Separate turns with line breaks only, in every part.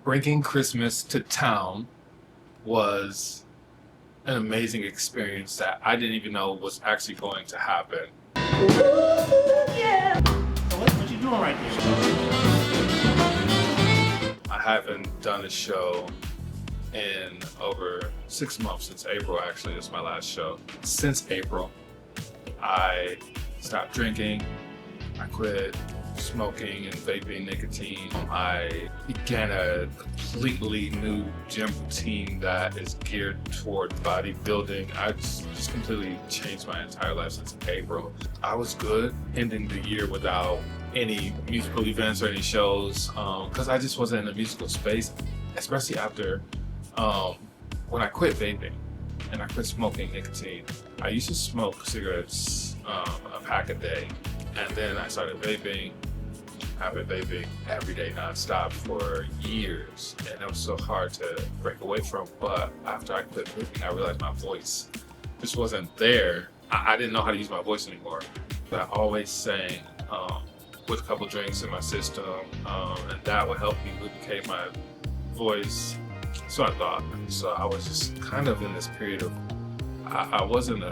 Bringing Christmas to town was an amazing experience that I didn't even know was actually going to happen.
Yeah.
So what you doing right there?
I haven't done a show in over 6 months, since April actually. It's my last show. Since April, I stopped drinking, I quit smoking and vaping nicotine. I began a completely new gym routine that is geared toward bodybuilding. I just completely changed my entire life since April. I was good ending the year without any musical events or any shows because I just wasn't in the musical space, especially after when I quit vaping and I quit smoking nicotine. I used to smoke cigarettes, a pack a day, and then I started vaping. I've been vaping every day nonstop for years, and it was so hard to break away from. But after I quit vaping, I realized my voice just wasn't there. I didn't know how to use my voice anymore. But I always sang with a couple drinks in my system, and that would help me lubricate my voice. So I thought. So I was just kind of in this period of I wasn't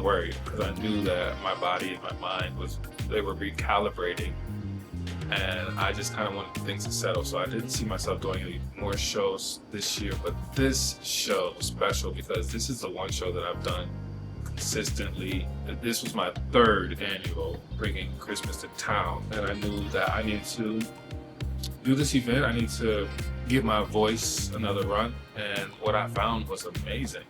worried because I knew that my body and my mind they were recalibrating, and I just kind of wanted things to settle. So I didn't see myself doing any more shows this year, but this show was special because this is the one show that I've done consistently. This was my 3rd annual Bringing Christmas to Town, and I knew that I needed to do this event. I needed to give my voice another run, and what I found was amazing.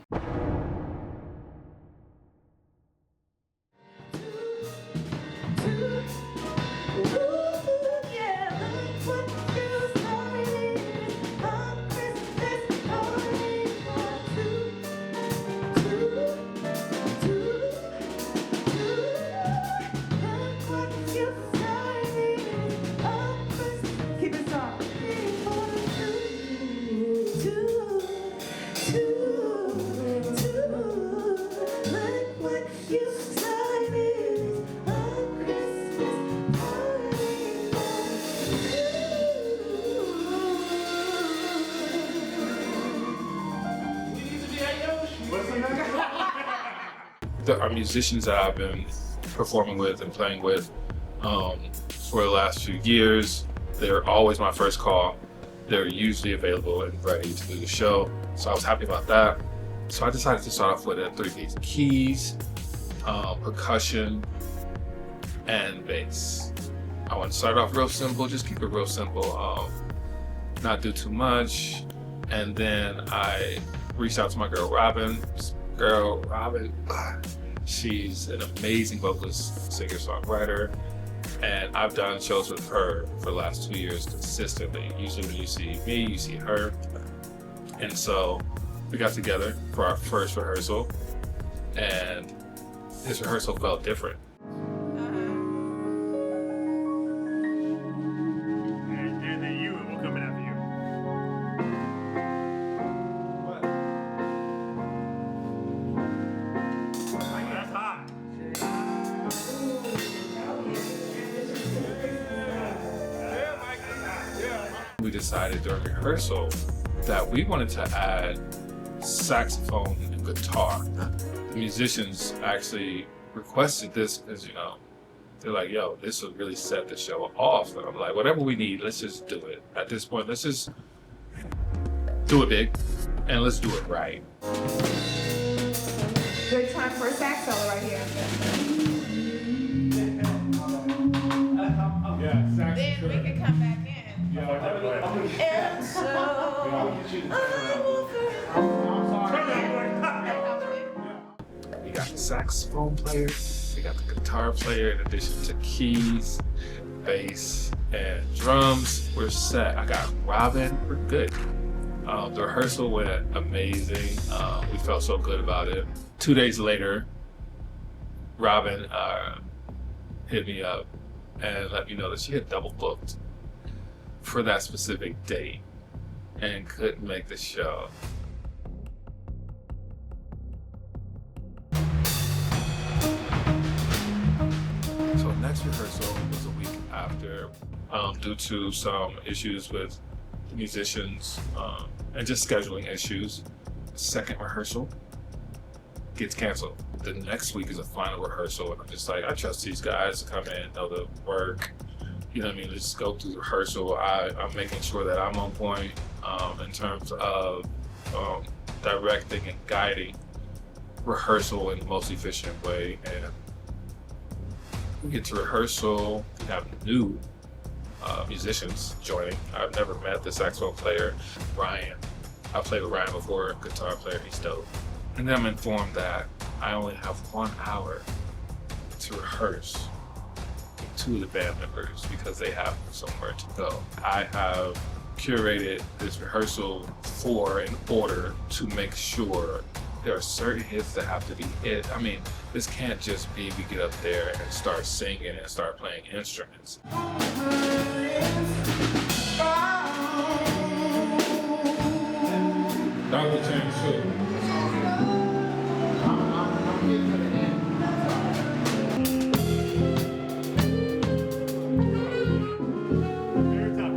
Our musicians that I've been performing with and playing with for the last few years, they're always my first call. They're usually available and ready to do the show, so I was happy about that. So I decided to start off with a 3-piece: keys, percussion, and bass. I want to start off real simple, just keep it real simple, not do too much. And then I reached out to my girl Robin. She's an amazing vocalist, singer-songwriter, and I've done shows with her for the last 2 years consistently. Usually when you see me, you see her. And so we got together for our first rehearsal, and this rehearsal felt different. We decided during rehearsal that we wanted to add saxophone and guitar. The musicians actually requested this because, they're like, yo, this would really set the show off. And I'm like, whatever we need, let's just do it. At this point, let's just do it big and let's do it right.
Good time for a sax solo right here. Then we can come back in. And so
we got the saxophone player, we got the guitar player, in addition to keys, bass, and drums. We're set. I got Robin. We're good. The rehearsal went amazing. We felt so good about it. 2 days later, Robin hit me up and let me know that she had double booked for that specific date and couldn't make the show. So next rehearsal was a week after, due to some issues with musicians and just scheduling issues. Second rehearsal gets canceled. The next week is a final rehearsal, and I'm just like, I trust these guys to come in, know the work. You know what I mean? Let's go through the rehearsal. I'm making sure that I'm on point in terms of directing and guiding rehearsal in the most efficient way. And we get to rehearsal, we have new musicians joining. I've never met the saxophone player, Ryan. I've played with Ryan before, guitar player, he's dope. And then I'm informed that I only have 1 hour to rehearse with 2 of the band members because they have somewhere to go. I have curated this rehearsal in order to make sure there are certain hits that have to be hit. I mean, this can't just be we get up there and start singing and start playing instruments. That was the chance too.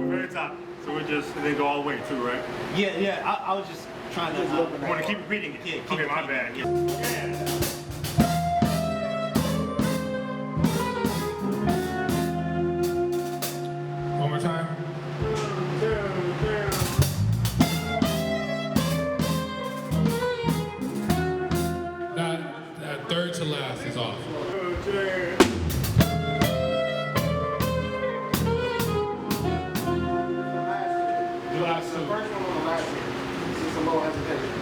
Very top. So we're just, they go all the way through, right?
Yeah, I was just trying to.
I want to keep repeating it.
Yeah, keep
okay, my bad. Yeah.
One more time. That third to last is off. The last two.
First one on the last year. This is a little hesitation.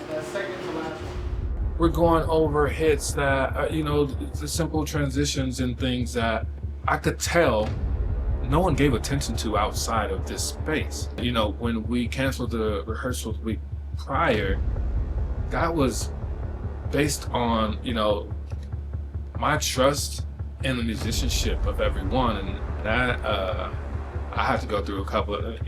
That's second to last one.
We're going over hits that, the simple transitions and things that I could tell no one gave attention to outside of this space. When we canceled the rehearsal the week prior, that was based on, my trust in the musicianship of everyone. And that, I have to go through a couple of,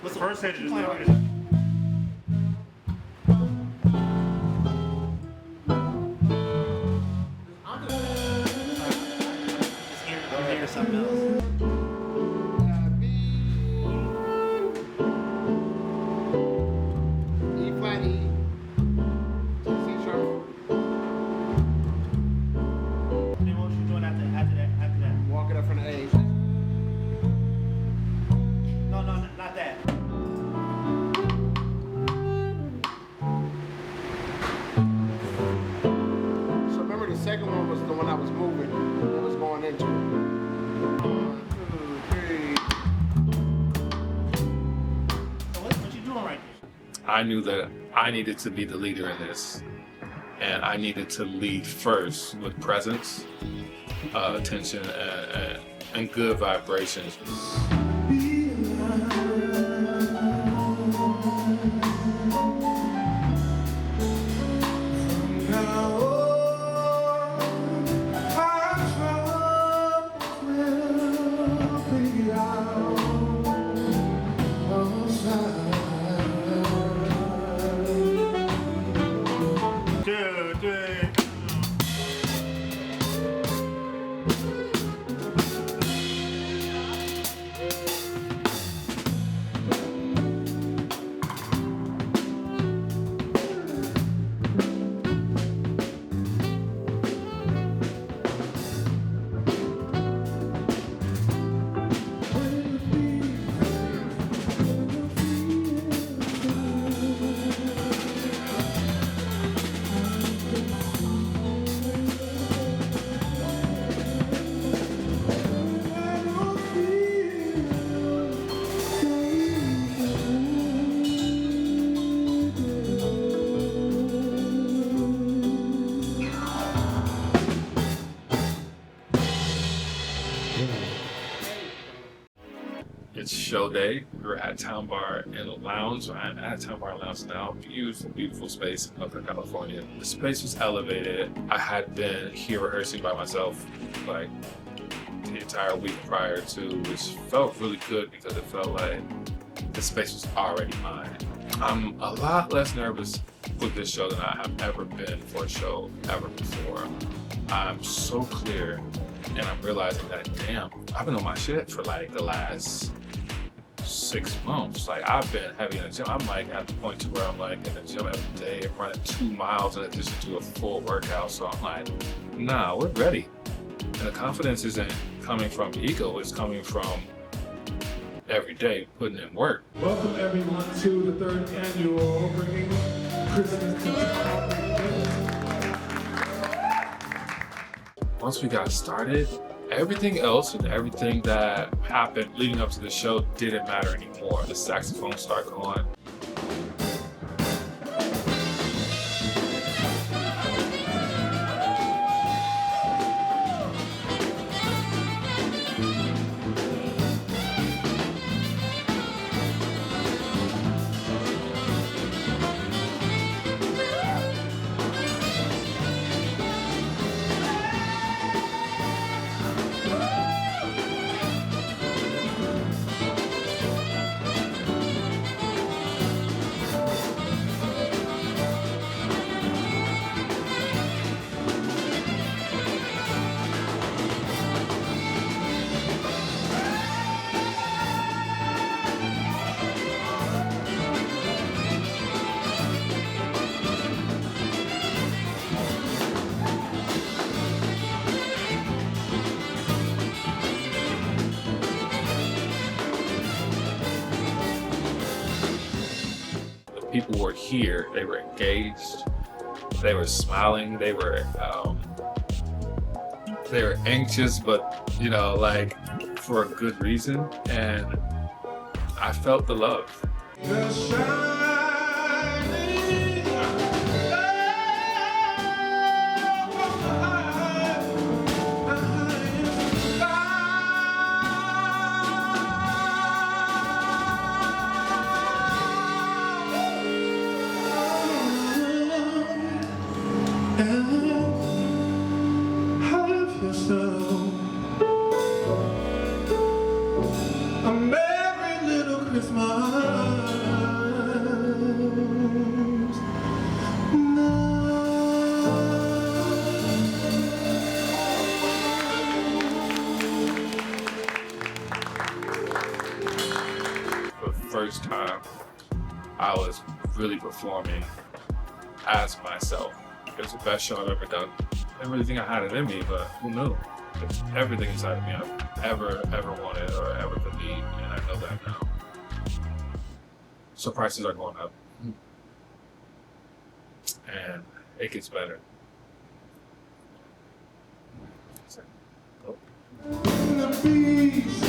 What's the first stage?
Hear something else.
E flat E. C sharp.
Then what you doing after that?
Walk it up from the A.
No, not that.
So remember the second one was the one I was moving. It was going into. 1, 2, 3.
So what you doing right there?
I knew that I needed to be the leader in this, and I needed to lead first with presence, attention, and good vibrations. show day. We were at Town Bar and Lounge. I'm at Town Bar and Lounge now. Beautiful, beautiful space in Oakland, California. The space was elevated. I had been here rehearsing by myself like the entire week prior to, which felt really good because it felt like the space was already mine. I'm a lot less nervous with this show than I have ever been for a show ever before. I'm so clear, and I'm realizing that, damn, I've been on my shit for like the last 6 months. Like, I've been heavy in the gym. I'm like at the point to where I'm like in the gym every day, running 2 miles in addition to a full workout. So I'm like, nah, we're ready. And the confidence isn't coming from ego, it's coming from every day putting in work.
Welcome everyone to the 3rd annual Bringing Christmas to
Once we got started, everything else and everything that happened leading up to the show didn't matter anymore. The saxophone started going. People were here, they were engaged, they were smiling, they were anxious, but you know, like for a good reason, and I felt the love.
a merry little Christmas.
For the first time, I was really performing as myself. It was the best show I've ever done. I didn't really think I had it in me, but who knew? It's everything inside of me I've ever wanted or ever believed, and I know that now. So prices are going up, and it gets better.
The bees